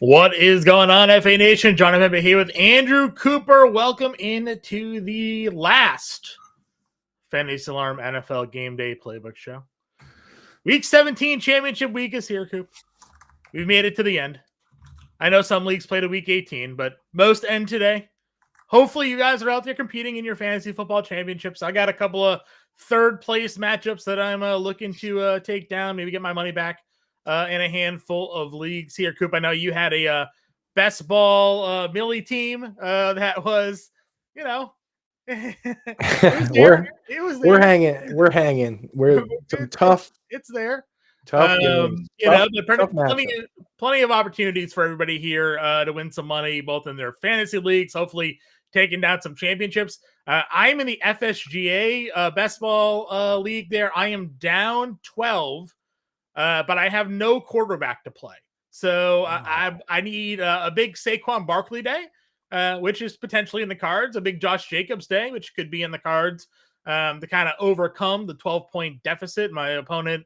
What is going on, FA Nation? Jon Impemba here with Andrew Cooper. Welcome into the last Fantasy Alarm NFL Game Day Playbook Show. Week 17 championship week is here, Coop. We've made it to the end. I know some leagues played a week 18, but most end today. Hopefully you guys are out there competing in your fantasy football championships. I got a couple of third place matchups that I'm looking to take down, maybe get my money back in a handful of leagues here. Coop, I know you had a best ball Millie team that was, it was there. It was we're there. hanging. We're hanging. We're some tough It's there. games. But Tough plenty of opportunities for everybody here to win some money, both in their fantasy leagues, hopefully taking down some championships. I'm in the FSGA best ball league there. I am down 12, but I have no quarterback to play. So I need a big Saquon Barkley day, which is potentially in the cards, a big Josh Jacobs day, which could be in the cards to kind of overcome the 12-point deficit my opponent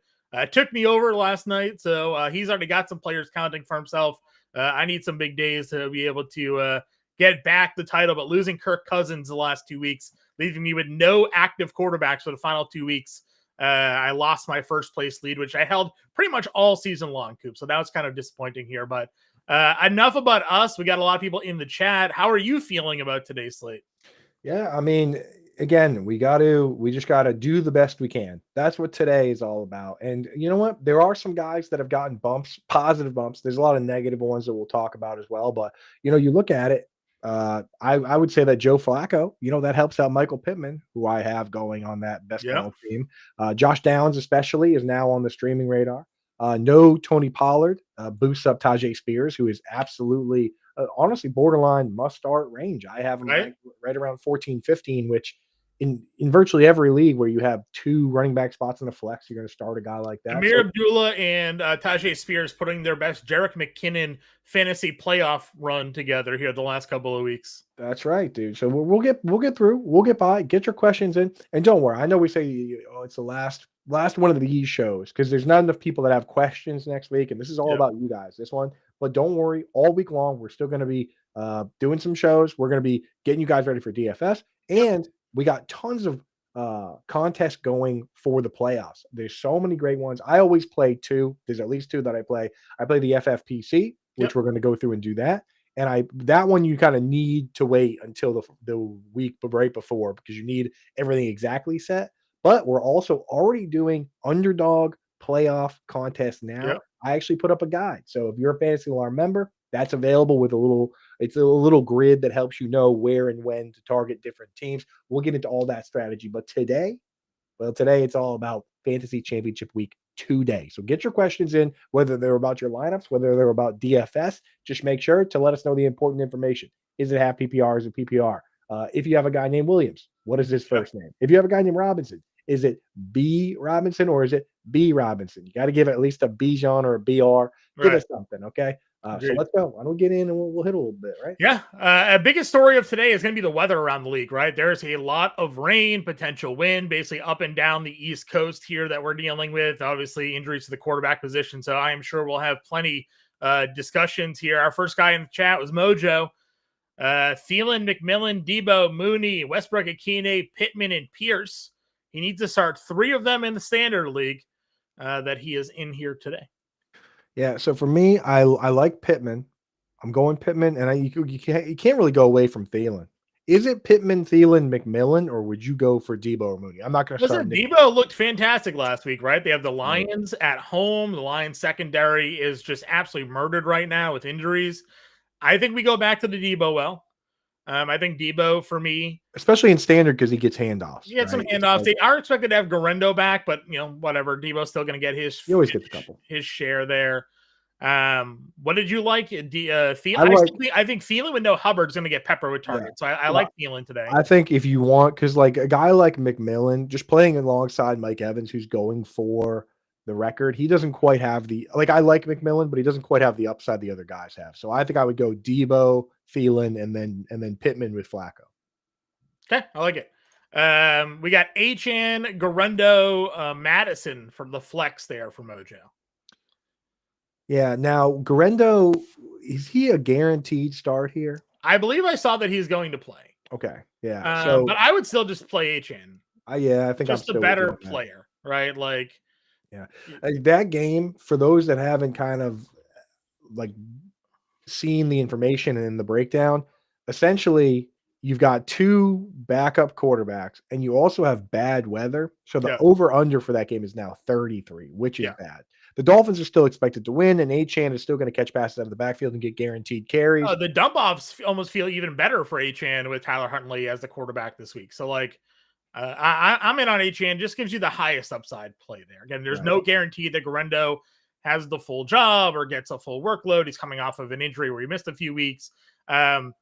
took me over last night. So he's already got some players counting for himself. I need some big days to be able to get back the title, but losing Kirk Cousins the last 2 weeks, leaving me with no active quarterbacks for the final 2 weeks. I lost my first place lead, which I held pretty much all season long, Coop. So that was kind of disappointing here. But enough about us. We got a lot of people in the chat. How are you feeling about today's slate? Yeah, I mean, again, we just gotta do the best we can. That's what today is all about. And you know what? There are some guys that have gotten bumps, positive bumps. There's a lot of negative ones that we'll talk about as well. But you look at it. I would say that Joe Flacco, that helps out Michael Pittman, who I have going on that best ball team. Josh Downs, especially, is now on the streaming radar. No Tony Pollard boosts up Tajay Spears, who is absolutely, honestly, borderline must start range. I have him right around 14, 15, which in virtually every league where you have two running back spots in the flex, you're going to start a guy like that. Amir Abdullah and Tajay Spears putting their best Jerick McKinnon fantasy playoff run together here the last couple of weeks. That's right, dude. So we'll get through. We'll get by. Get your questions in, and don't worry. I know we say it's the last one of these shows because there's not enough people that have questions next week, and this is all about you guys. This one, but don't worry. All week long, we're still going to be doing some shows. We're going to be getting you guys ready for DFS, and we got tons of contests going for the playoffs. There's so many great ones. I always play two. There's at least two that I play. I play the FFPC, which we're going to go through and do that. And that one you kind of need to wait until the week right before because you need everything exactly set. But we're also already doing underdog playoff contest now. Yep. I actually put up a guide. So if you're a Fantasy Alarm member, that's available with it's a little grid that helps you know where and when to target different teams. We'll get into all that strategy. But today it's all about Fantasy Championship Week today. So get your questions in, whether they're about your lineups, whether they're about DFS. Just make sure to let us know the important information. Is it half PPR? Is it PPR? If you have a guy named Williams, what is his first name? If you have a guy named Robinson, is it B Robinson or is it B Robinson? You got to give it at least a Bijan or a BR. Give us something, okay? So let's go. Why don't we get in and we'll hit a little bit, right? Yeah. A biggest story of today is going to be the weather around the league, right? There's a lot of rain, potential wind, basically up and down the East Coast here that we're dealing with. Obviously, injuries to the quarterback position. So I am sure we'll have plenty discussions here. Our first guy in the chat was Mojo. Thielen, McMillan, Debo, Mooney, Westbrook, Akine, Pittman, and Pierce. He needs to start 3 of them in the standard league that he is in here today. Yeah, so for me, I like Pittman. I'm going Pittman, and you can't really go away from Thielen. Is it Pittman, Thielen, McMillan, or would you go for Debo or Mooney? I'm not going to start. Debo looked fantastic last week, right? They have the Lions at home. The Lions secondary is just absolutely murdered right now with injuries. I think we go back to the Debo well. I think Debo for me, especially in standard, because he gets handoffs. He gets some handoffs. They are expected to have Garendo back, but whatever. Debo's still going to get his. He always gets a couple. His share there. What did you like? Thielen? I think Thielen with no Hubbard's going to get pepper with targets. So I like Thielen today. I think if you want, because like a guy like McMillan, just playing alongside Mike Evans, who's going for the record, he doesn't quite have I like McMillan, but he doesn't quite have the upside the other guys have. So I think I would go Debo, Thielen, and then Pittman with Flacco. Okay, I like it. We got Garendo, Madison for the flex there for Mojo. Yeah. Now, Garendo, is he a guaranteed start here? I believe I saw that he's going to play. Okay. Yeah. But I would still just play HN. Yeah, I think I'm Just the still with you better on that. player, right? Like, Yeah. That game, for those that haven't kind of like seen the information and the breakdown, essentially you've got two backup quarterbacks and you also have bad weather. So the yeah, over under for that game is now 33, which is yeah. bad. The Dolphins are still expected to win, and Achan is still going to catch passes out of the backfield and get guaranteed carries. The dump offs almost feel even better for HN with Tyler Huntley as the quarterback this week. So, like, I'm in on HN. Just gives you the highest upside play there. Again, there's Right. no guarantee that Garendo has the full job or gets a full workload. He's coming off of an injury where he missed a few weeks. And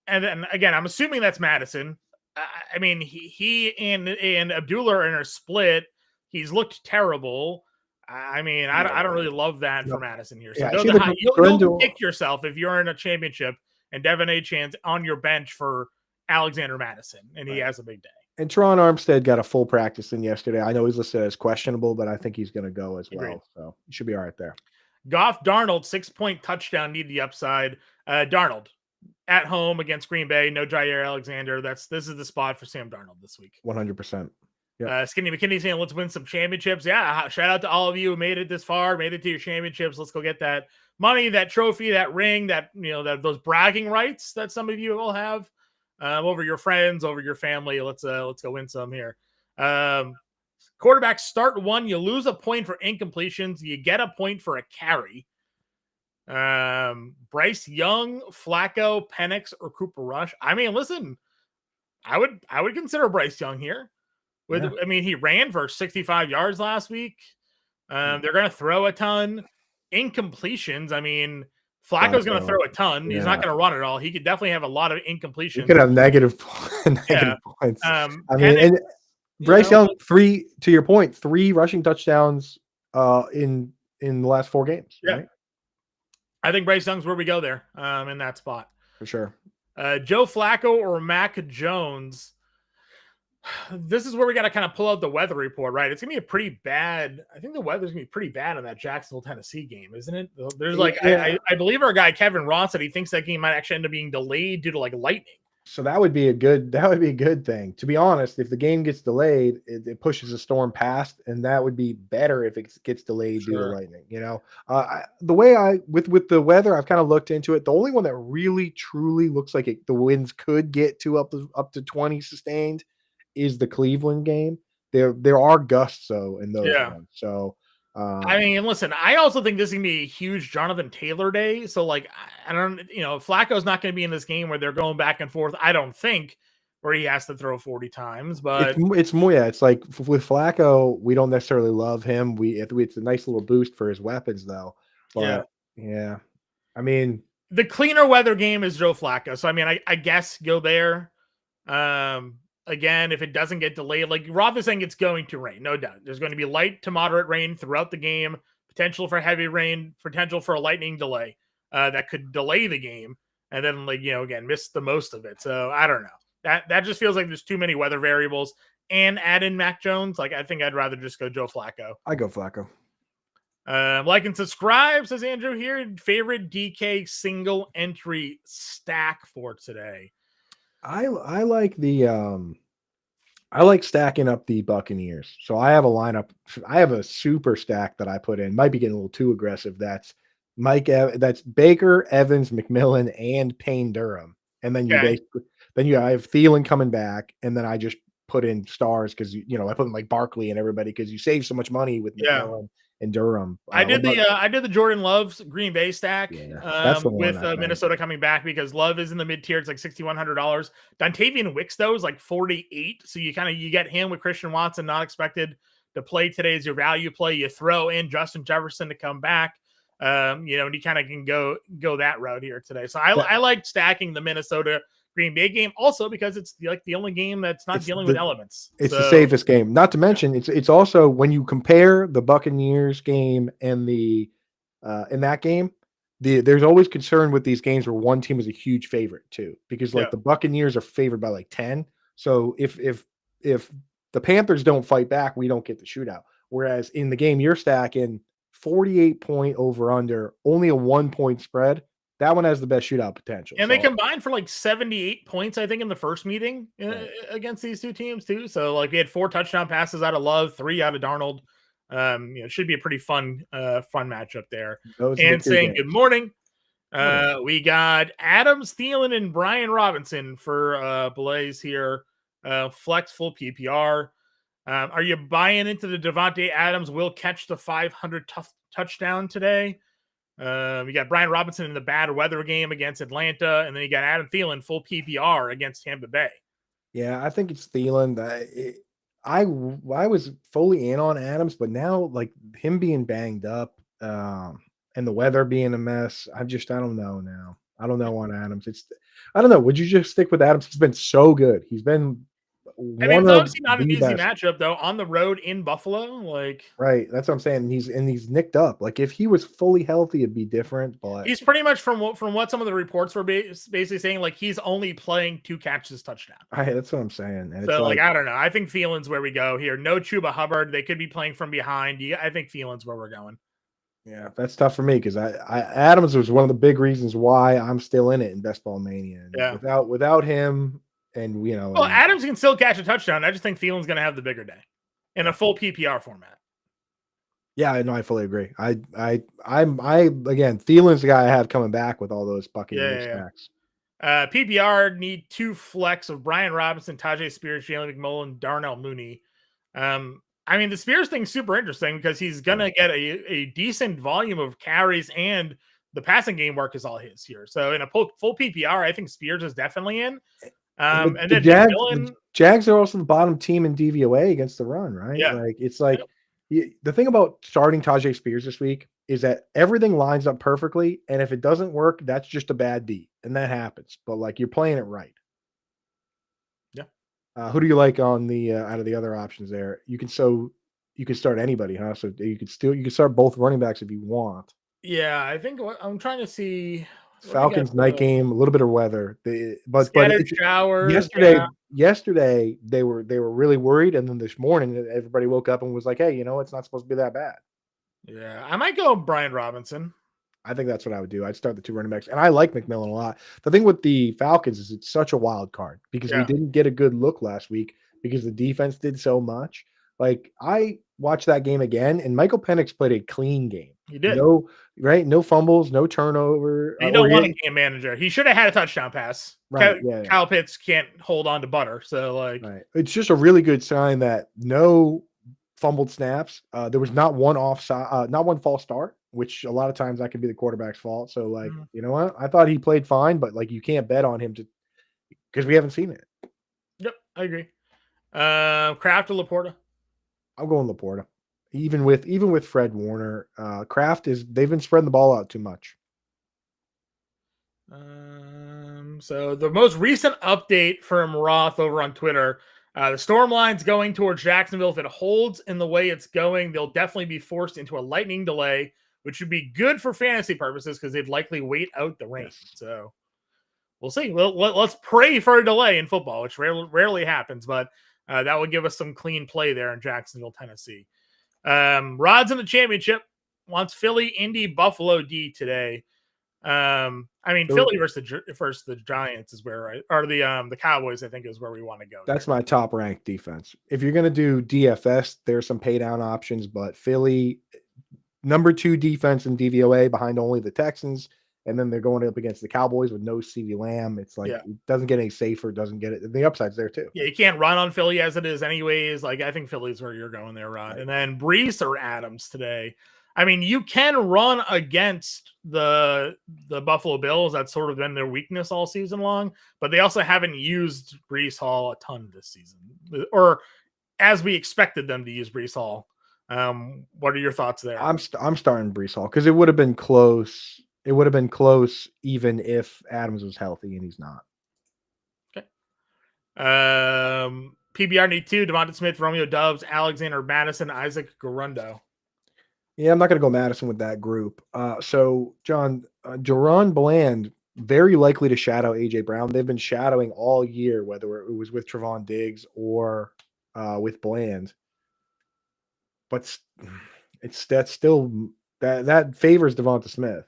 then again, I'm assuming that's Madison. I mean, he and Abdullah are in a split. He's looked terrible. I mean, I don't really love that for Madison here. So Yeah, know see, that you'll Garendo, kick yourself if you're in a championship and Devin Achan's on your bench for Alexander Madison and he has a big day. and Teron Armstead got a full practice in yesterday. I know he's listed as questionable, but I think he's going to go as well. Agreed. So he should be all right there. Goff Darnold, 6-point touchdown, need the upside. Darnold at home against Green Bay, no Jair Alexander. This is the spot for Sam Darnold this week. 100%. Skinny McKinney saying, let's win some championships. Yeah, shout out to all of you who made it this far, made it to your championships. Let's go get that money, that trophy, that ring, that those bragging rights that some of you will have over your friends, over your family. Let's go win some here. Quarterback start one, you lose a point for incompletions, you get a point for a carry. Bryce Young, Flacco, Penix, or Cooper Rush. I mean, listen, I would consider Bryce Young here. I mean, he ran for 65 yards last week. They're going to throw a ton. Incompletions. I mean, Flacco's going to throw a ton. He's not going to run it all. He could definitely have a lot of incompletions. He could have negative points. I mean, and Bryce Young, to your point, 3 rushing touchdowns in the last 4 games. Yeah. Right? I think Bryce Young's where we go there in that spot. For sure. Joe Flacco or Mac Jones. This is where we got to kind of pull out the weather report, right? It's going to be a pretty bad. I think the weather's going to be pretty bad in that Jacksonville, Tennessee game, isn't it? There's I believe our guy Kevin Ross said he thinks that game might actually end up being delayed due to like lightning. So that would be a good thing. To be honest, if the game gets delayed, it pushes the storm past, and that would be better if it gets delayed due to lightning. The way with the weather, I've kind of looked into it. The only one that really truly looks like the winds could get to up to 20 sustained is the Cleveland game. There are gusts though in those ones. So I mean, listen, I also think this is gonna be a huge Jonathan Taylor day. So like, I don't, Flacco's not going to be in this game where they're going back and forth. I don't think where he has to throw 40 times, but it's more. Yeah, it's like with Flacco, we don't necessarily love him. It's a nice little boost for his weapons though. But yeah. I mean, the cleaner weather game is Joe Flacco. So I mean, I guess go there. Again, if it doesn't get delayed, like Roth is saying, it's going to rain, no doubt. There's going to be light to moderate rain throughout the game, potential for heavy rain, potential for a lightning delay that could delay the game, and then again miss the most of it. So I don't know. That just feels like there's too many weather variables. And add in Mac Jones, like I think I'd rather just go Joe Flacco. I go Flacco. Like and subscribe, says Andrew here. Favorite DK single entry stack for today. I like I like stacking up the Buccaneers. So I have a lineup. I have a super stack that I put in. Might be getting a little too aggressive. That's that's Baker, Evans, McMillan, and Payne Durham. And then I have Thielen coming back, and then I just put in stars because I put in like Barkley and everybody because you save so much money with McMillan and Durham. I did the Jordan Love's Green Bay stack with Minnesota coming back because Love is in the mid tier. It's like $6,100. Dontavian Wicks though is like 48. So you get him with Christian Watson not expected to play today as your value play. You throw in Justin Jefferson to come back. And you kind of can go that route here today. So I like stacking the Minnesota Green Bay game also because it's like the only game that's not dealing with elements. It's the safest game. Not to mention it's also when you compare the Buccaneers game and the in that game, there's always concern with these games where one team is a huge favorite too, because the Buccaneers are favored by like 10. So if the Panthers don't fight back, we don't get the shootout. Whereas in the game you're stacking, 48-point over under, only a 1-point spread. That one has the best shootout potential. And they combined for like 78 points, I think, in the first meeting against these two teams too. So like we had 4 touchdown passes out of Love, 3 out of Darnold. It should be a pretty fun matchup there. Those and saying games. Good morning. We got Adams, Thielen, and Brian Robinson for Blaze here. Flex full PPR. Are you buying into the Devontae Adams will catch the 500 touchdown today? We got Brian Robinson in the bad weather game against Atlanta, and then you got Adam Thielen full PPR against Tampa Bay. Yeah, I think it's Thielen. I was fully in on Adams, but now like him being banged up and the weather being a mess, I don't know now. I don't know on Adams. I don't know. Would you just stick with Adams? He's been so good. He's been one it's of obviously not an the easy best. matchup though on the road in Buffalo. Like Right, that's what I'm saying. He's nicked up. Like if he was fully healthy, it'd be different. But he's pretty much from what some of the reports were basically saying, like he's only playing to catch his touchdown. That's what I'm saying. And so it's like I don't know. I think Thielen's where we go here. No Chuba Hubbard. They could be playing from behind. I think Thielen's where we're going. Yeah, that's tough for me because Adams was one of the big reasons why I'm still in it in Best Ball Mania. And yeah. Without him, and Adams can still catch a touchdown. I just think Thielen's going to have the bigger day in a full PPR format. Yeah, no, I fully agree. I'm again, Thielen's the guy I have coming back with all those Buccaneers stacks. PPR need 2 flex of Brian Robinson, Tajay Spears, Jalen McMullen, Darnell Mooney. The Spears thing's super interesting because he's going to get a decent volume of carries and the passing game work is all his here. So in a full PPR, I think Spears is definitely in. And then the Jags are also the bottom team in DVOA against the run, right? Yeah. Like it's like the thing about starting Tajay Spears this week is that everything lines up perfectly, and if it doesn't work, that's just a bad beat, and that happens. But like you're playing it right. Yeah. Who do you like on the out of the other options there? You can start anybody, huh? So you could start both running backs if you want. Yeah, I think I'm trying to see. Falcons night game, a little bit of weather. But showers. Yesterday they were really worried, and then this morning everybody woke up and was like, "Hey, it's not supposed to be that bad." Yeah, I might go Brian Robinson. I think that's what I would do. I'd start the 2 running backs, and I like McMillan a lot. The thing with the Falcons is it's such a wild card because we didn't get a good look last week because the defense did so much. Like I watched that game again, and Michael Penix played a clean game. He did. No fumbles, no turnover. You don't want a game manager. He should have had a touchdown pass. Right. Kyle Pitts can't hold on to butter. So like, it's just a really good sign that no fumbled snaps. There was not one offside, not one false start, which a lot of times that could be the quarterback's fault. So like, you know what? I thought he played fine, but like you can't bet on him because we haven't seen it. Yep, I agree. Kraft or Laporta? I'm going Laporta. Even with Fred Warner, Kraft they've been spreading the ball out too much. So the most recent update from Roth over on Twitter, the storm line's going towards Jacksonville. If it holds in the way it's going, they'll definitely be forced into a lightning delay, which would be good for fantasy purposes because they'd likely wait out the rain. Yes. So we'll see. Let's pray for a delay in football, which rarely happens, but that would give us some clean play there in Jacksonville, Tennessee. Rod's in the championship, wants Philly, Indy, Buffalo D today. Philly versus the Giants is where or the Cowboys, I think, is where we want to go. That's my top ranked defense. If you're going to do DFS, there's some pay down options, but Philly, number 2 defense in DVOA behind only the Texans. And then they're going up against the Cowboys with no CeeDee Lamb. It's like, it doesn't get any safer, doesn't get it. The upside's there too. Yeah, you can't run on Philly as it is anyways. Like, I think Philly's where you're going there, Rod. Right. And then Brees or Adams today. You can run against the Buffalo Bills. That's sort of been their weakness all season long. But they also haven't used Brees Hall a ton this season. Or as we expected them to use Brees Hall. What are your thoughts there? I'm starting Brees Hall because it would have been close. It would have been close even if Adams was healthy, and he's not. Okay. PBR need 2, Devonta Smith, Romeo Doubs, Alexander Madison, Isaac Garundo. Yeah, I'm not going to go Madison with that group. So, John, Jerron Bland, very likely to shadow A.J. Brown. They've been shadowing all year, whether it was with Trevon Diggs or with Bland. But that's still That favors Devonta Smith.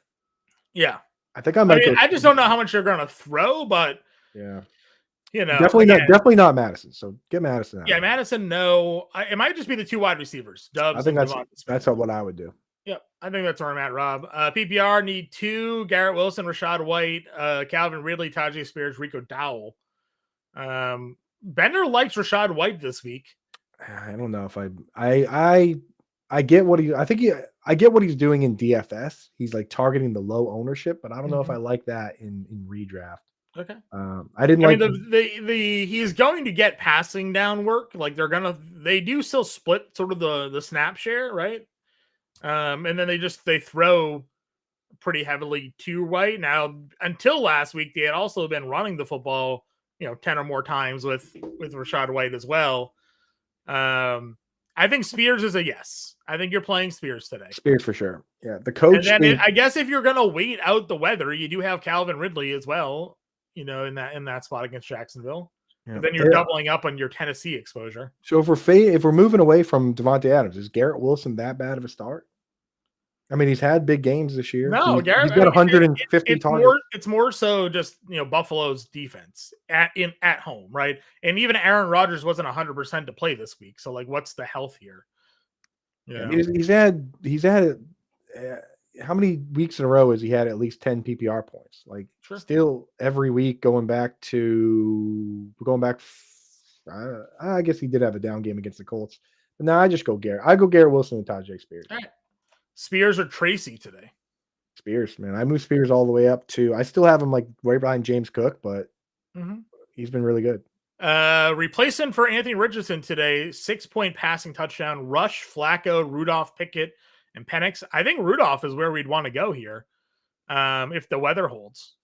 Yeah. I think I might go. I just don't know how much they're going to throw, but yeah, definitely not Madison. So get Madison out. Yeah, Madison. No, it might just be the 2 wide receivers, Dubs. I think and that's what I would do. Yep, I think that's where I'm at, Rob. PPR need 2: Garrett Wilson, Rashad White, Calvin Ridley, Tajay Spears, Rico Dowell. Bender likes Rashad White this week. I don't know if I get what I get what he's doing in DFS. He's like targeting the low ownership, but I don't know if I like that in redraft. Okay. I mean, he's going to get passing down work. Like they do still split sort of the snap share, right? And then they throw pretty heavily to White. Now, until last week, they had also been running the football, 10 or more times with Rashad White as well. I think Spears is a yes. I think you're playing Spears today. Spears for sure. Yeah, the coach. And then I guess if you're gonna wait out the weather, you do have Calvin Ridley as well. In that spot against Jacksonville. Yeah. But then you're doubling up on your Tennessee exposure. So if we're moving away from Devontae Adams, is Garrett Wilson that bad of a start? I mean, he's had big games this year. No, Garrett, he's got 150 targets. It's more so just Buffalo's defense at home, right? And even Aaron Rodgers wasn't 100% to play this week. So like, what's the health here? He's had how many weeks in a row has he had at least 10 PPR points? Like still every week going back. I guess he did have a down game against the Colts. But now I just go Garrett. I go Garrett Wilson and Tajay Spears. All right. Spears or Tracy today? Spears, man. I moved Spears all the way up to. I still have him like right behind James Cook, but he's been really good. Replacement for Anthony Richardson today. 6-point passing touchdown. Rush, Flacco, Rudolph, Pickett, and Penix. I think Rudolph is where we'd want to go here, if the weather holds.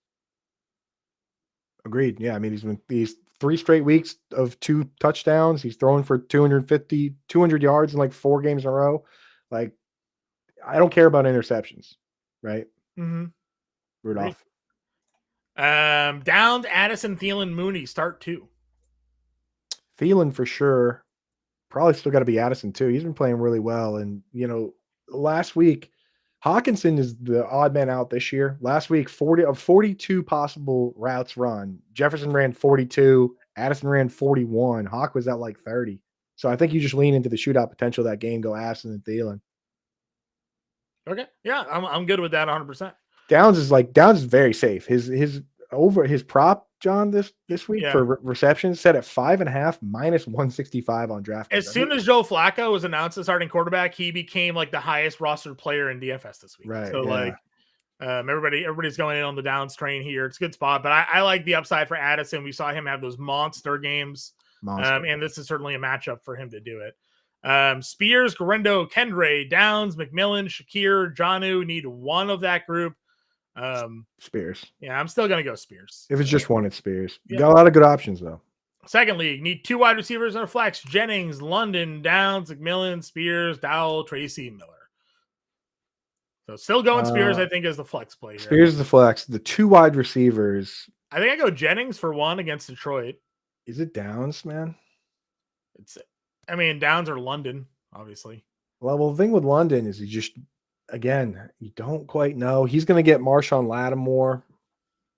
Agreed. Yeah, I mean he's 3 straight weeks of 2 touchdowns. He's throwing for 200 yards in like 4 games in a row. Like, I don't care about interceptions, right? Rudolph. Downs, Addison, Thielen, Mooney, start 2. Thielen for sure. Probably still got to be Addison too. He's been playing really well. And, last week, Hawkinson is the odd man out this year. Last week, 42 possible routes run. Jefferson ran 42. Addison ran 41. Hawk was at like 30. So I think you just lean into the shootout potential of that game, go Addison and Thielen. Okay. Yeah, I'm good with that 100%. Downs is very safe. His prop, John, this week for receptions set at 5.5 minus 165 on draft. As soon as Joe Flacco was announced as starting quarterback, he became like the highest rostered player in DFS this week. Right. So everybody's going in on the Downs train here. It's a good spot, but I like the upside for Addison. We saw him have those monster games. And this is certainly a matchup for him to do it. Spears, Garendo, Kendre, Downs, McMillan, Shakir, Jonnu need one of that group. Spears. Yeah, I'm still going to go Spears. If it's just one, it's Spears. You got a lot of good options, though. Second league, need 2 wide receivers and a flex. Jennings, London, Downs, McMillan, Spears, Dowell, Tracy, Miller. So still going Spears, I think, is the flex play here. Spears is the flex. The 2 wide receivers. I think I go Jennings for 1 against Detroit. Is it Downs, man? Downs or London, obviously. Well, the thing with London is you don't quite know. He's going to get Marshawn Lattimore.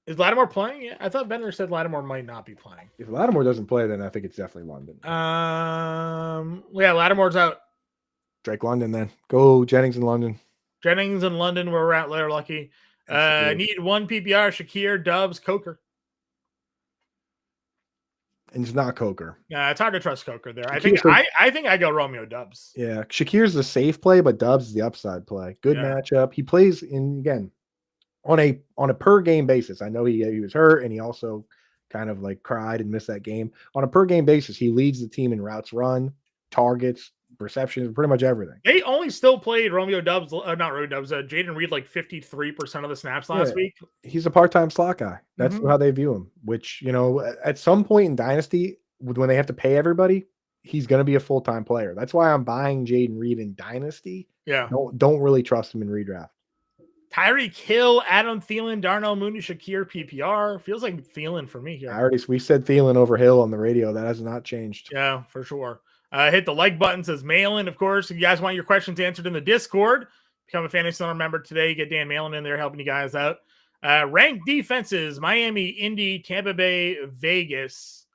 Is Lattimore playing? Yeah, I thought Bender said Lattimore might not be playing. If Lattimore doesn't play, then I think it's definitely London. Yeah, Lattimore's out. Drake London, then. Go Jennings and London. Jennings and London, where we're at there, lucky. Need 1 PPR, Shakir, Dubs, Coker. And it's not Coker. Yeah, it's hard to trust Coker there. I think I go Romeo Dubs. Yeah, Shakir's the safe play, but Dubs is the upside play. Good matchup. He plays on a per game basis. I know he was hurt, and he also kind of like cried and missed that game. On a per game basis, he leads the team in routes run, targets, receptions, pretty much everything. They only still played Romeo Dubs, not Romeo Dubs, Jaden Reed like 53% of the snaps last week. He's a part-time slot guy. That's how they view him, which, at some point in Dynasty, when they have to pay everybody, he's going to be a full-time player. That's why I'm buying Jaden Reed in Dynasty. Yeah. Don't really trust him in redraft. Tyreek Hill, Adam Thielen, Darnell Mooney, Shakir, PPR. Feels like Thielen for me here. We said Thielen over Hill on the radio. That has not changed. Yeah, for sure. Hit the like button, says mail in, of course. If you guys want your questions answered in the Discord, Become a Fantasy Zone member today. Get Dan Malin in there helping you guys out. Ranked defenses: Miami, Indy, Tampa Bay, Vegas.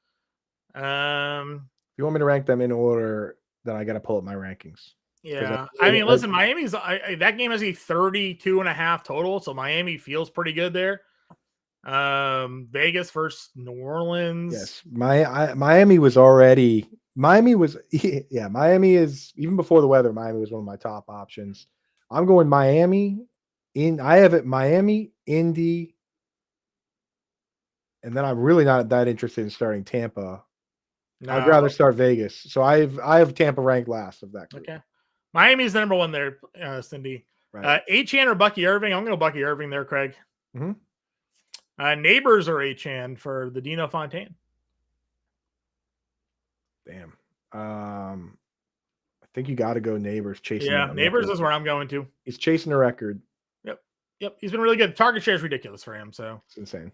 If you want me to rank them in order, then I got to pull up my rankings. Yeah. I mean, listen, Miami's that game has a 32.5 total, so Miami feels pretty good there. Vegas versus New Orleans. Yes, Miami was already. Miami was yeah. Miami is even before the weather. Miami was one of my top options. I'm going Miami. I have it Miami, Indy, and then I'm really not that interested in starting Tampa. No. I'd rather start Vegas. So I have Tampa ranked last of that group. Okay. Miami's the number one there, Cindy. Right. Achan or Bucky Irving? I'm going to go Bucky Irving there, Craig. Mm-hmm. Neighbors or Achan for the Dino Fontaine? Damn. I think you got to go Neighbors chasing. Yeah, Neighbors is where I'm going to. He's chasing a record. Yep. He's been really good. Target share is ridiculous for him. So it's insane.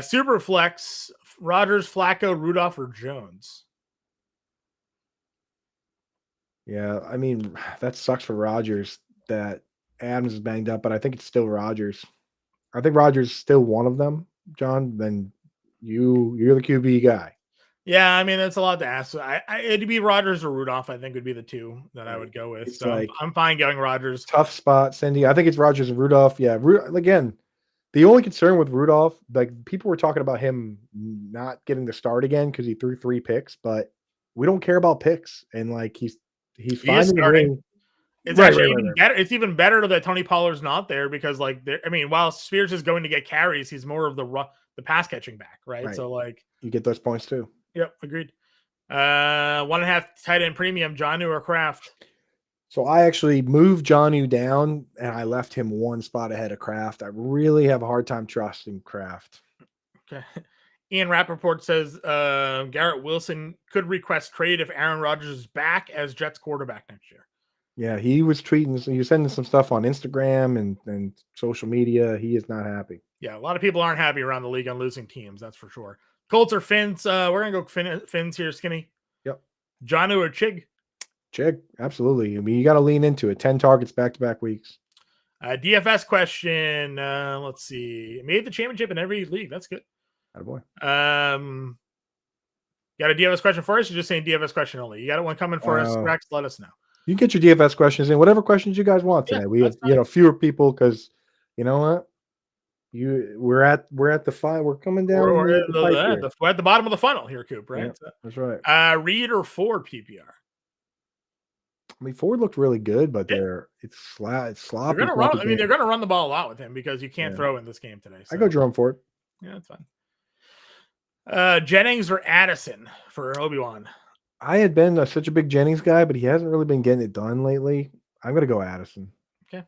Super flex: Rodgers, Flacco, Rudolph, or Jones. Yeah, I mean that sucks for Rodgers that Adams is banged up, but I think it's still Rodgers. I think Rodgers is still one of them, John. Then you're the QB guy. Yeah, I mean that's a lot to ask. It'd be Rodgers or Rudolph. I think would be the two that I would go with. It's so like, I'm fine going Rodgers. Tough spot, Cindy. I think it's Rodgers and Rudolph. Yeah, again. The only concern with Rudolph, like people were talking about him not getting the start again because he threw 3 picks, but we don't care about picks, and like he's fine in the ring. It's actually even better. It's even better that Tony Pollard's not there because, like, I mean, while Spears is going to get carries, he's more of the pass catching back, right? So, like, you get those points too. Yep, agreed. 1.5 tight end premium, Jonnu or Kraft. So I actually moved Jonnu down, and I left him 1 spot ahead of Kraft. I really have a hard time trusting Kraft. Okay. Ian Rappaport says Garrett Wilson could request trade if Aaron Rodgers is back as Jets quarterback next year. Yeah, he was sending some stuff on Instagram and social media. He is not happy. Yeah, a lot of people aren't happy around the league on losing teams, that's for sure. Colts or Finns? We're going to go Finns here, Skinny. Yep. Jonnu or Chig? Chig, absolutely. I mean, you got to lean into it. 10 targets back-to-back weeks. DFS question. Let's see. Made the championship in every league. That's good. Attaboy. Got a DFS question for us? You're just saying DFS question only. You got one coming for us, Rex? Let us know. You can get your DFS questions in, whatever questions you guys want today. We have fewer people because you know what? We're at the fight. We're coming down. We're at the bottom of the funnel here, Coop. Right? Yeah, that's right. Reed or Ford PPR? I mean, Ford looked really good, but it's sloppy. They're gonna run. I mean, they're gonna run the ball a lot with him because you can't throw in this game today. So. I go Jerome Ford. Yeah, that's fine. Jennings or Addison for Obi-Wan? I had been such a big Jennings guy, but he hasn't really been getting it done lately. I'm gonna go Addison. Okay.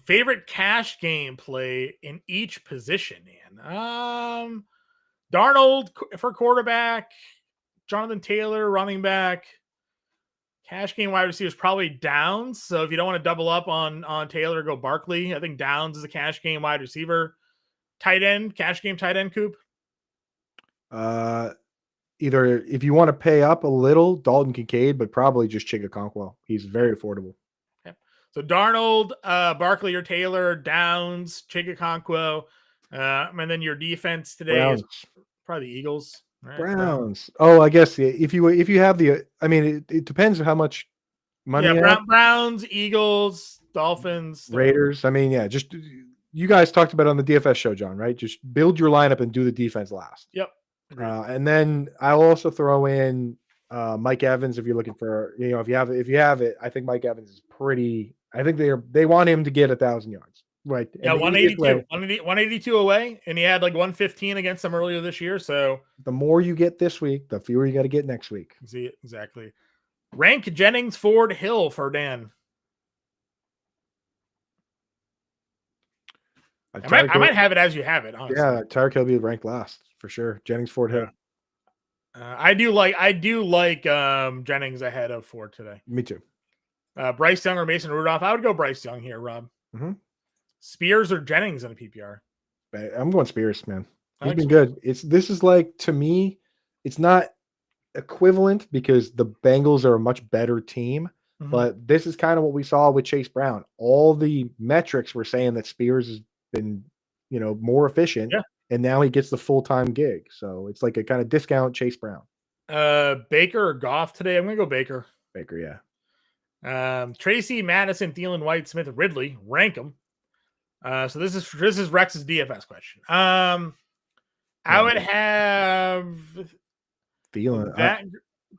Favorite cash game play in each position, man. Darnold for quarterback, Jonathan Taylor running back. Cash game wide receiver is probably Downs. So if you don't want to double up on Taylor, go Barkley. I think Downs is a cash game wide receiver. Tight end, cash game tight end, Coop. Either if you want to pay up a little, Dalton Kincaid, but probably just Chig Okonkwo. He's very affordable. Okay. So Darnold, Barkley or Taylor, Downs, Chig Okonkwo, and then your defense today Browns. is probably the Eagles. Right? Browns. Oh, I guess if you have the, I mean, it depends on how much money. Yeah, Browns, Eagles, Dolphins, Raiders. I mean, yeah, just you guys talked about it on the DFS show, John. Right? Just build your lineup and do the defense last. Yep. And then I'll also throw in Mike Evans if you're looking for, if you have it. I think Mike Evans is pretty. I think they want him to get 1,000 yards. Right. Yeah, 182 away, and he had like 115 against them earlier this year. So the more you get this week, the fewer you got to get next week. See, exactly. Rank Jennings, Ford, Hill for Dan. I might have it as you have it. Honestly. Yeah, Tyreek Hill be ranked last for sure. Jennings, Ford, Hill. I do like Jennings ahead of Ford today. Me too. Bryce Young or Mason Rudolph? I would go Bryce Young here, Rob. Mm-hmm. Spears or Jennings in a PPR? I'm going Spears, man. He's been good. This is like, to me, it's not equivalent because the Bengals are a much better team, But this is kind of what we saw with Chase Brown. All the metrics were saying that Spears has been, more efficient, Yeah. and now he gets the full-time gig. So it's like a kind of discount Chase Brown. Baker or Goff today? I'm gonna go Baker. Baker, yeah. Tracy, Madison, Thielen, White, Smith, Ridley. Rank them. So this is Rex's DFS question. I would have Thielen. that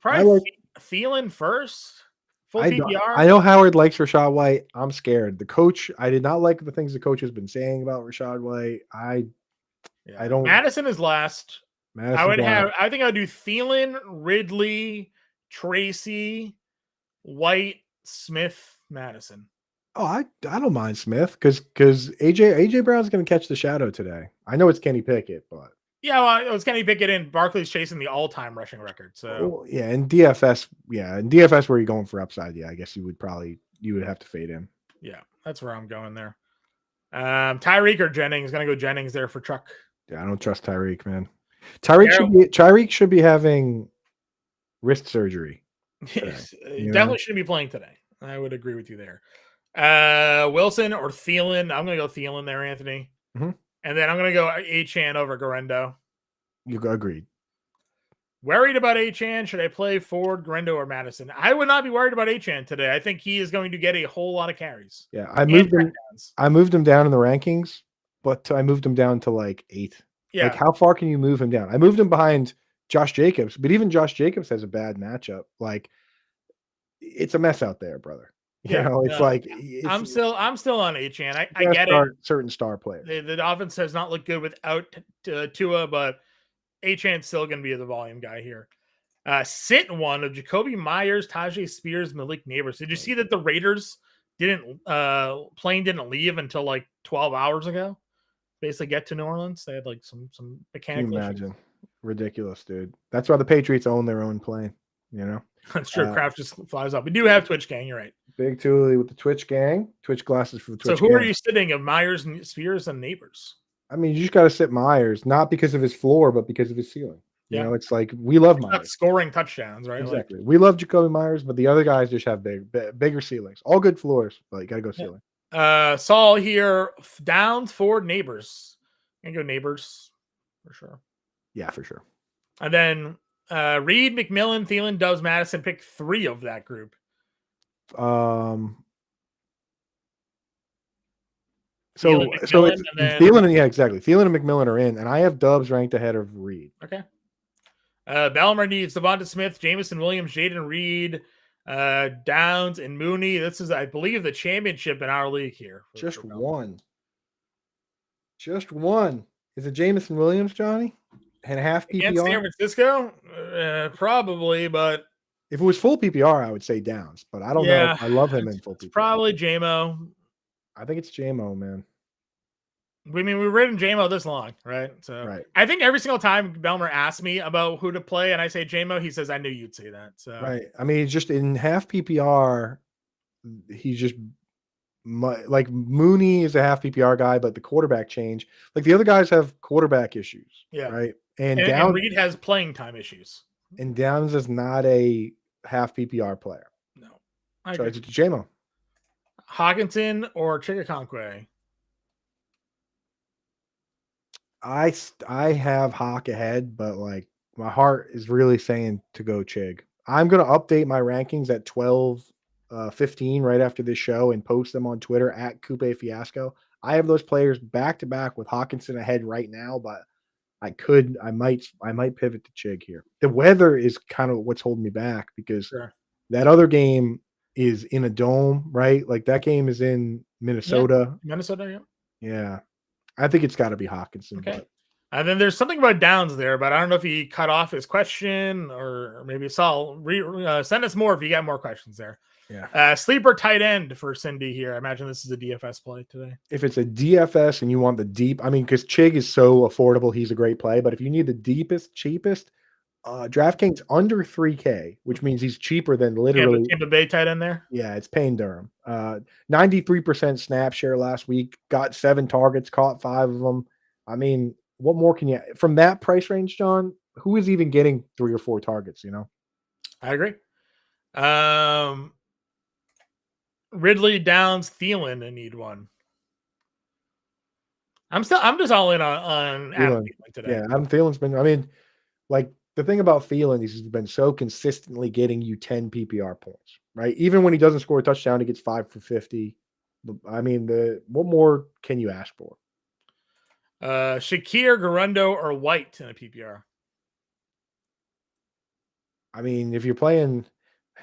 probably Thielen first. Full PPR. I know Howard likes Rachaad White. I'm scared. The coach, I did not like the things the coach has been saying about Rachaad White. I don't. Madison is last. I think I would do Thielen, Ridley, Tracy, White, Smith, Madison. Oh, I don't mind Smith because AJ Brown's going to catch the shadow today. I know it's Kenny Pickett, but yeah, well, it was Kenny Pickett and Barkley's chasing the all-time rushing record. So yeah, in DFS, where you're going for upside, I guess you would have to fade him. Yeah, that's where I'm going there. Tyreek or Jennings? Gonna go Jennings there for Truck. Yeah, I don't trust Tyreek, man. Tyreek should be having wrist surgery. Definitely shouldn't be playing today. I would agree with you there. Wilson or Thielen? I'm gonna go Thielen there, Anthony. Mm-hmm. And then I'm gonna go Achane over Garendo. You agreed. Worried about Achane? Should I play Ford, Garendo, or Madison? I would not be worried about Achane today. I think he is going to get a whole lot of carries. Yeah, I moved him down in the rankings, but I moved him down to like 8. Yeah. Like, how far can you move him down? I moved him behind Josh Jacobs, but even Josh Jacobs has a bad matchup. Like, it's a mess out there, brother. I'm still on Achane. I get it. Certain star players. The offense has not looked good without Tua, but Achane's still going to be the volume guy here. Sit one of Jacoby Myers, Tajay Spears, Malik Neighbors. Did you see that the Raiders plane didn't leave until like 12 hours ago? Basically get to New Orleans. They had like some mechanical. Can you imagine? Issues. Ridiculous, dude. That's why the Patriots own their own plane. That's true. Kraft just flies up. We do have Twitch gang. You're right. Big Thule with the Twitch gang. Twitch glasses for the Twitch. So who are you sitting of Myers, Spears, and Neighbors? I mean, you just got to sit Myers, not because of his floor, but because of his ceiling. It's like we love Myers. Not scoring touchdowns, right? Exactly. We love Jacoby Myers, but the other guys just have bigger ceilings. All good floors, but you got to go ceiling. Saul here, Downs, Ford, Neighbors. I'm going to go Neighbors for sure. Yeah, for sure. And then Reed, McMillan, Thielen, Doves, Madison. Pick 3 of that group. So Thielen, yeah, exactly. Thielen and McMillan are in, and I have Dubs ranked ahead of Reed. Okay. Belmer needs Devonta Smith, Jamison Williams, Jaden Reed, Downs, and Mooney. This is, I believe, the championship in our league here. Just one. Is it Jamison Williams, Johnny? And half PPR? Against San Francisco? Probably, but if it was full PPR, I would say Downs, but I don't know. I love him in full PPR. Probably JMO. I think it's JMO, man. I mean, we've ridden JMO this long, right? So right. I think every single time Belmer asks me about who to play and I say JMO, he says, I knew you'd say that. So right. I mean, just in half PPR, he's just like Mooney is a half PPR guy, but the quarterback change, like the other guys have quarterback issues. Yeah. Right. And Reed has playing time issues. And Downs is not a half PPR player. No. So it's JMO. Hockenson or Chigakonkwe? I have Hawk ahead, but like my heart is really saying to go Chig. I'm going to update my rankings at 12:15 right after this show and post them on Twitter at Coupe Fiasco. I have those players back to back with Hockenson ahead right now, but I might pivot to Chig here. The weather is kind of what's holding me back because that other game is in a dome, right? Like that game is in Minnesota. Yeah. Minnesota, yeah. Yeah. I think it's got to be Hockenson. Okay. And then there's something about Downs there, but I don't know if he cut off his question or maybe Saul. Send us more if you got more questions there. Yeah. Sleeper tight end for Cindy here. I imagine this is a DFS play today. If it's a DFS and you want the deep, I mean, because Chig is so affordable, he's a great play. But if you need the deepest, cheapest, DraftKings under 3K, which means he's cheaper than literally Tampa Bay tight end there. Yeah, it's Payne Durham. 93% snap share last week. Got 7 targets, caught 5 of them. I mean, what more can you from that price range, John? Who is even getting 3 or 4 targets? I agree. Ridley, Downs, Thielen. I need one. I'm just all in on Adam Thielen today. Yeah, Adam Thielen's been. I mean, like the thing about Thielen is he's been so consistently getting you 10 PPR points, right? Even when he doesn't score a touchdown, he gets 5 for 50. I mean, what more can you ask for? Shakir, Garundo, or White in a PPR. I mean, if you're playing,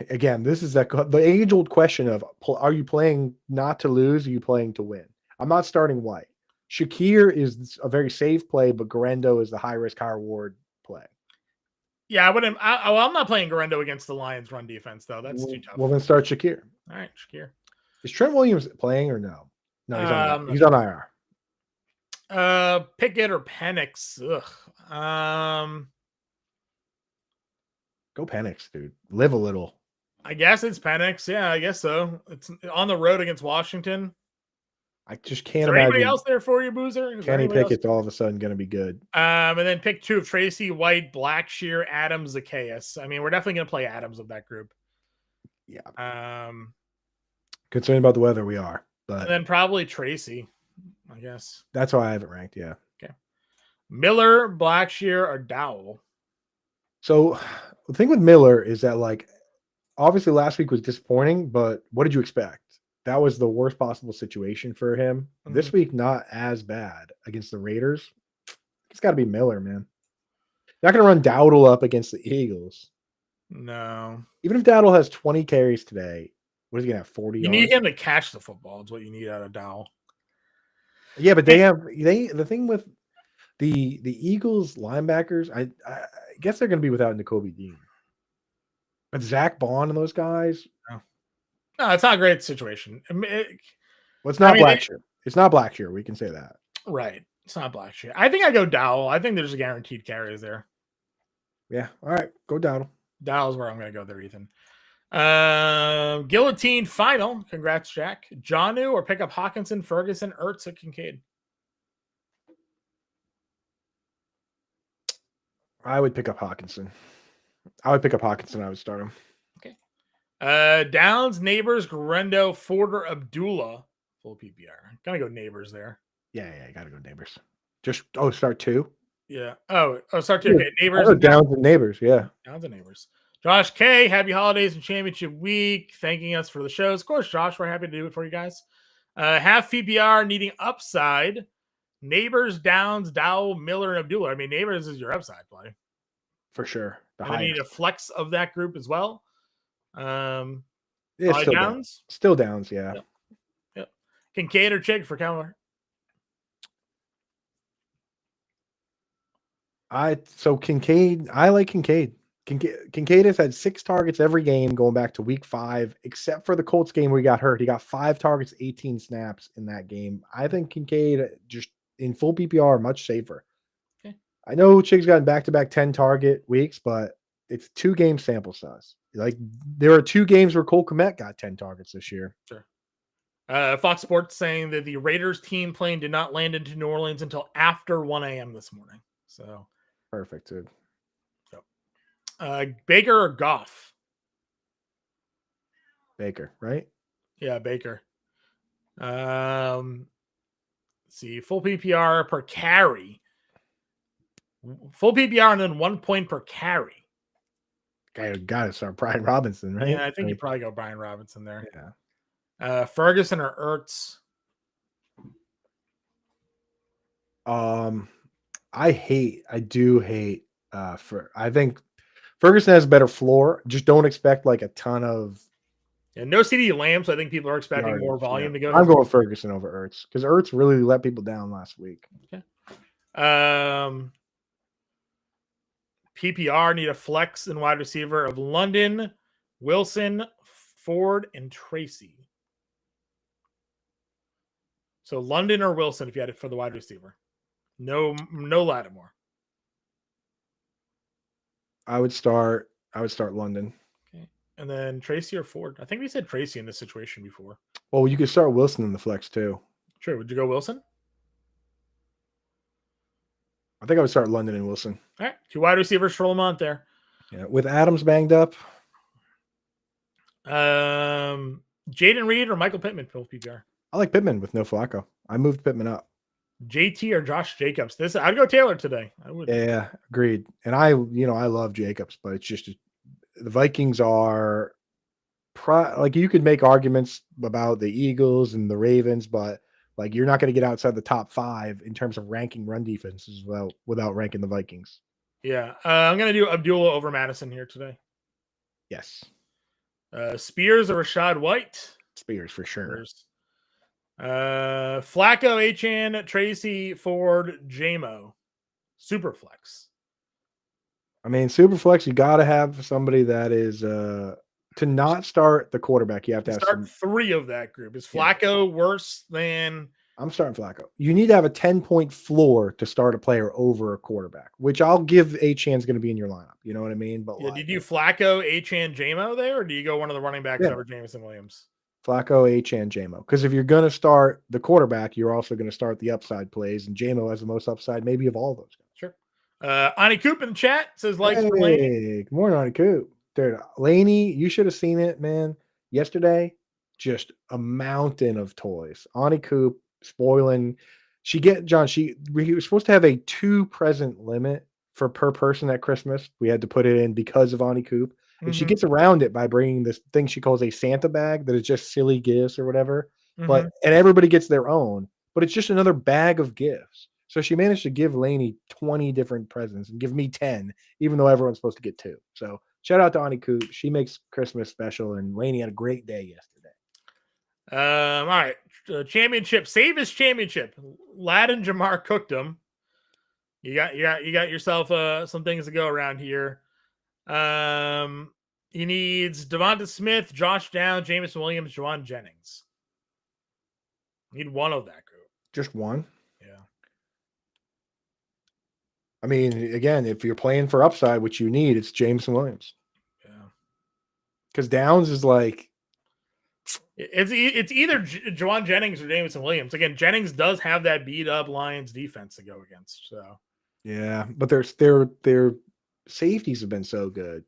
again, this is the age-old question of: are you playing not to lose? Or are you playing to win? I'm not starting White. Shakir is a very safe play, but Garundo is the high risk, high reward play. Yeah, I wouldn't. I'm not playing Garundo against the Lions' run defense, though. That's too tough. Well, then start Shakir. All right, Shakir. Is Trent Williams playing or no? No, he's on IR. Pickett or Penix? Go Penix, dude. Live a little. I guess it's Penix. Yeah, I guess so. It's on the road against Washington. I just can't imagine. imagine. Anybody else there for you, Boozer? Kenny Pickett's all of a sudden going to be good. And then pick 2 of Tracy, White, Blackshear, Adams, Zacchaeus. I mean, we're definitely going to play Adams of that group. Yeah. Concerned about the weather, we are. But and then probably Tracy, I guess. That's why I haven't ranked. Yeah. Okay. Miller, Blackshear, or Dowell. So the thing with Miller is that, like, obviously last week was disappointing, but what did you expect? That was the worst possible situation for him. Mm-hmm. This week, not as bad against the Raiders. It's got to be Miller, man. Not going to run Dowdle up against the Eagles. No. Even if Dowdle has 20 carries today, what is he going to have, 40 You need him to catch the football is what you need out of Dowdle. Yeah, but the thing with the Eagles linebackers, I guess they're going to be without Nakobe Dean. But Zach Bond and those guys. No, it's not a great situation. It's not Blackshear. It's not Blackshear. We can say that. Right. It's not Blackshear. I think I go Dowell. I think there's a guaranteed carries there. Yeah. All right. Go Dowell. Dowell's where I'm going to go there, Ethan. Guillotine final. Congrats, Jack. Jonnu or pick up Hawkinson, Ferguson, Ertz, or Kincaid? I would pick up Hawkinson. I would start him. Okay. Downs, Neighbors, Garundo, Ford, or Abdullah. Full PPR. Gotta go Neighbors there. Yeah, gotta go Neighbors. Start 2? Yeah. Start 2. Okay. Neighbors. Downs and Neighbors, yeah. Downs and Neighbors. Josh K, happy holidays and championship week. Thanking us for the shows. Of course, Josh, we're happy to do it for you guys. Half PPR needing upside. Neighbors, Downs, Dowell, Miller, and Abdullah. I mean, Neighbors is your upside play. For sure. I need a flex of that group as well. Still Downs. Still Downs, yeah. Yep. Kincaid or Chig for Keller? Kincaid, I like Kincaid. Kincaid has had 6 targets every game going back to week 5, except for the Colts game where he got hurt. He got 5 targets, 18 snaps in that game. I think Kincaid, just in full PPR, much safer. Okay. I know Chig's gotten back-to-back 10 target weeks, but it's 2 game sample size. Like, there are 2 games where Cole Kmet got 10 targets this year. Sure. Fox Sports saying that the Raiders team plane did not land into New Orleans until after 1 a.m. this morning. So perfect, dude. Baker or Goff? Baker, right? Yeah, Baker. Let's see, full PPR per carry. Full PPR and then 1 point per carry. Got to start Brian Robinson, right? Yeah, I think you probably go Brian Robinson there. Yeah. Ferguson or Ertz? I do hate I think Ferguson has a better floor. Just don't expect like a ton of. And no CD Lamb, so I think people are expecting more volume to go. I'm going Ferguson over Ertz because Ertz really let people down last week. Okay. PPR need a flex and wide receiver of London, Wilson, Ford, and Tracy. So London or Wilson if you had it for the wide receiver. No Lattimore. I would start London. Okay. And then Tracy or Ford. I think we said Tracy in this situation before. Well, you could start Wilson in the flex too. Sure. Would you go Wilson? I think I would start London and Wilson. All right. 2 wide receivers for Lamont there. Yeah. With Adams banged up. Jaden Reed or Michael Pittman for PPR? I like Pittman with no Flacco. I moved Pittman up. JT or Josh Jacobs? I'd go Taylor today. I would. Yeah, agreed. And I love Jacobs, but it's just the Vikings are like you could make arguments about the Eagles and the Ravens, but like you're not going to get outside the top 5 in terms of ranking run defenses without ranking the Vikings. Yeah, I'm gonna do Abdullah over Madison here today. Yes, Spears or Rashad White? Spears for sure. Spears. Flacco, Achan, Tracy, Ford, JMO. Super flex. I mean, super flex, you got to have somebody that is to not start the quarterback. You have to have start 3 of that group. Is Flacco worse than? I'm starting Flacco. You need to have a 10-point floor to start a player over a quarterback, which I'll give Achan's going to be in your lineup. You know what I mean? But do you do Flacco, Achan, JMO there, or do you go one of the running backs over Jameson Williams? Flacco, Achan, JMO. Because if you're going to start the quarterback, you're also going to start the upside plays, and JMO has the most upside, maybe of all of those guys. Sure. Ani Coop in the chat says, hey, good morning, Ani Coop. Dude, Laney, you should have seen it, man. Yesterday, just a mountain of toys. Ani Coop spoiling. We were supposed to have a 2 present limit per person at Christmas. We had to put it in because of Ani Coop. And she gets around it by bringing this thing she calls a Santa bag that is just silly gifts or whatever. And everybody gets their own, but it's just another bag of gifts. So she managed to give Lainey 20 different presents and give me 10, even though everyone's supposed to get 2. So shout out to Ani Coop. She makes Christmas special, and Lainey had a great day yesterday. All right. Championship. Save his championship. Ladin Jamar cooked him. You got yourself some things to go around here. He needs Devonta Smith, Josh Downs, Jameson Williams, Juwan Jennings. Need one of that group. Just one? Yeah. I mean, again, if you're playing for upside, which you need, it's Jameson Williams. Yeah. Because Downs is like... It's either Juwan Jennings or Jameson Williams. Again, Jennings does have that beat-up Lions defense to go against. So yeah, but their safeties have been so good.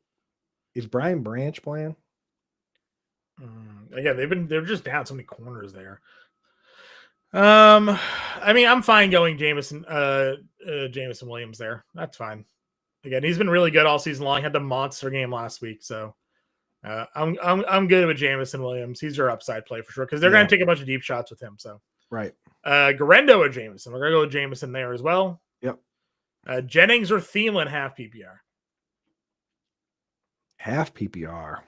Is Brian Branch playing? Again, they're just down so many corners there. I mean, I'm fine going Jameson Williams there. That's fine. Again, he's been really good all season long. Had the monster game last week, so I'm good with Jameson Williams. He's your upside play for sure because they're going to take a bunch of deep shots with him. So right, Garendo or Jameson. We're going to go with Jameson there as well. Yep. Jennings or Thielen half PPR. Half PPR.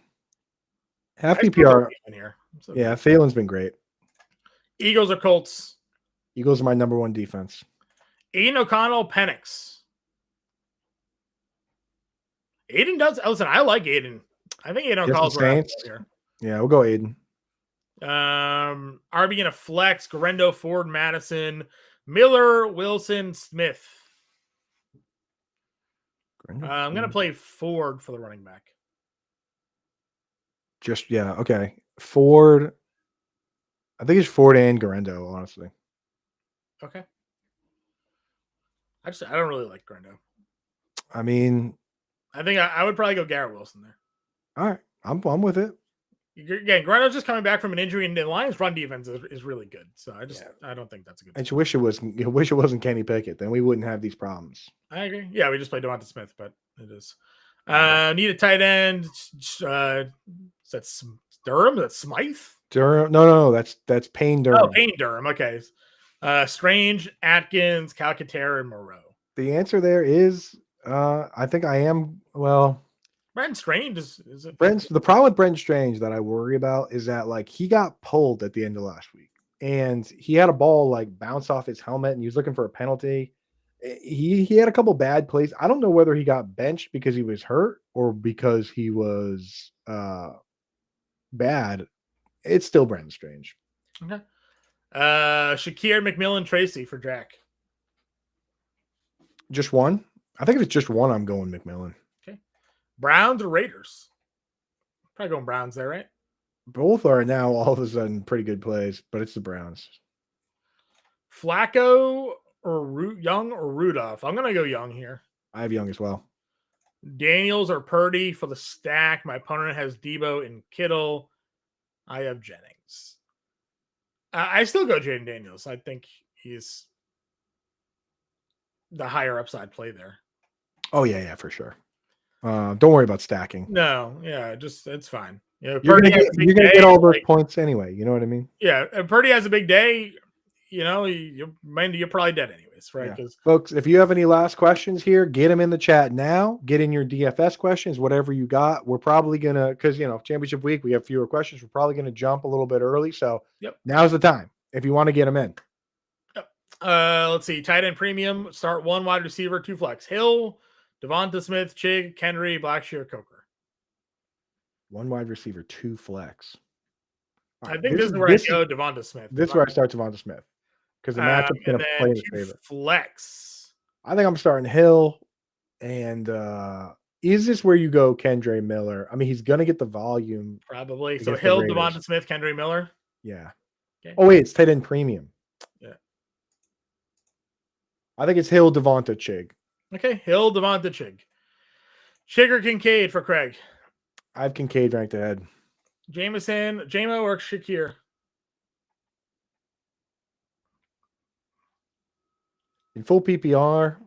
Half PPR. Here. Yeah, Thielen's been great. Eagles or Colts? Eagles are my number 1 defense. Aiden O'Connell, Penix. Aiden does. Listen, I like Aiden. I think Aiden O'Connell's Saints here. Yeah, we'll go Aiden. RB in a flex. Garendo, Ford, Madison, Miller, Wilson, Smith. I'm going to play Ford for the running back. Okay. Ford. I think it's Ford and Garendo, honestly. Okay. I don't really like Garendo. I mean, I think I would probably go Garrett Wilson there. All right. I'm with it. Again, Garendo's just coming back from an injury, and the Lions' run defense is really good. So I don't think that's a good. I wish it wasn't Kenny Pickett. Then we wouldn't have these problems. I agree. Yeah, we just played Devonta Smith, but it is. Need a tight end. Is that Durham? That's Smythe? Durham? No. That's Payne Durham. Oh, Payne Durham. Okay. Strange, Atkins, Calcaterra, and Moreau. The answer there is, I think I am. Well, Brent Strange is the problem with Brent Strange that I worry about is that like he got pulled at the end of last week, and he had a ball like bounce off his helmet, and he was looking for a penalty. He had a couple bad plays. I don't know whether he got benched because he was hurt or because he was bad. It's still Brent Strange. Okay. Shakir, McMillan, Tracy for Jack. Just one? I think if it's just one, I'm going McMillan. Okay. Browns or Raiders? Probably going Browns there, right? Both are now all of a sudden pretty good plays, but it's the Browns. Flacco or Young or Rudolph? I'm going to go Young here. I have Young as well. Daniels or Purdy for the stack. My opponent has Debo and Kittle. I have Jennings. I still go Jaden Daniels. I think he's the higher upside play there. Oh yeah, for sure. Don't worry about stacking. No, yeah, just it's fine. You're gonna get all those points anyway. You know what I mean? Yeah, if Purdy has a big day, you're probably dead anyways, right? Because folks, if you have any last questions here, get them in the chat now. Get in your DFS questions, whatever you got. We're probably gonna, because championship week we have fewer questions. We're probably gonna jump a little bit early, so now's the time if you want to get them in. Let's see. Tight end premium. Start 1 wide receiver, 2 flex. Hill, Devonta Smith, Chig, Kendry, Blackshear, Coker. 1 wide receiver, 2 flex. Right, I think this is where I go Devonta Smith. This is where I start Devonta Smith because the matchup's going to play in his favor. Flex. I think I'm starting Hill, and is this where you go Kendry Miller? I mean, he's going to get the volume. Probably. So Hill, Devonta Smith, Kendry Miller. Yeah. Okay. Oh wait, it's tight end premium. Yeah. I think it's Hill, Devonta, Chig. Okay, Hill, Devonta, Chig. Chig or Kincaid for Craig? I have Kincaid ranked ahead. Jameson, Jamo, or Shakir? In full PPR,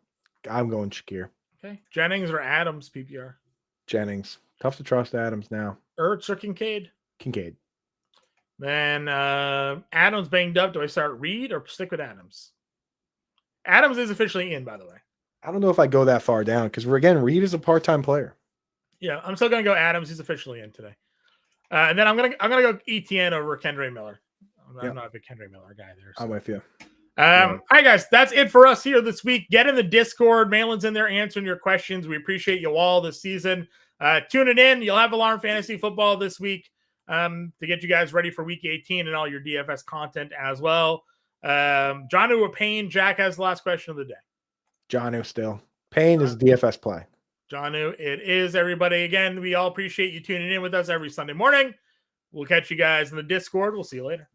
I'm going Shakir. Okay. Jennings or Adams PPR? Jennings. Tough to trust Adams now. Ertz or Kincaid? Kincaid. Then Adams banged up. Do I start Reed or stick with Adams? Adams is officially in, by the way. I don't know if I go that far down because Reed is a part-time player. Yeah, I'm still gonna go Adams. He's officially in today. And then I'm gonna go ETN over Kendry Miller. I'm not a big Kendry Miller guy there. So. I'm with you. All right, guys, that's it for us here this week. Get in the Discord. Malin's in there answering your questions. We appreciate you all this season. Tuning in. You'll have Alarm Fantasy Football this week to get you guys ready for Week 18 and all your DFS content as well. John or Payne, Jack has the last question of the day. John still. Payne is DFS play. John, it is, everybody. Again, we all appreciate you tuning in with us every Sunday morning. We'll catch you guys in the Discord. We'll see you later.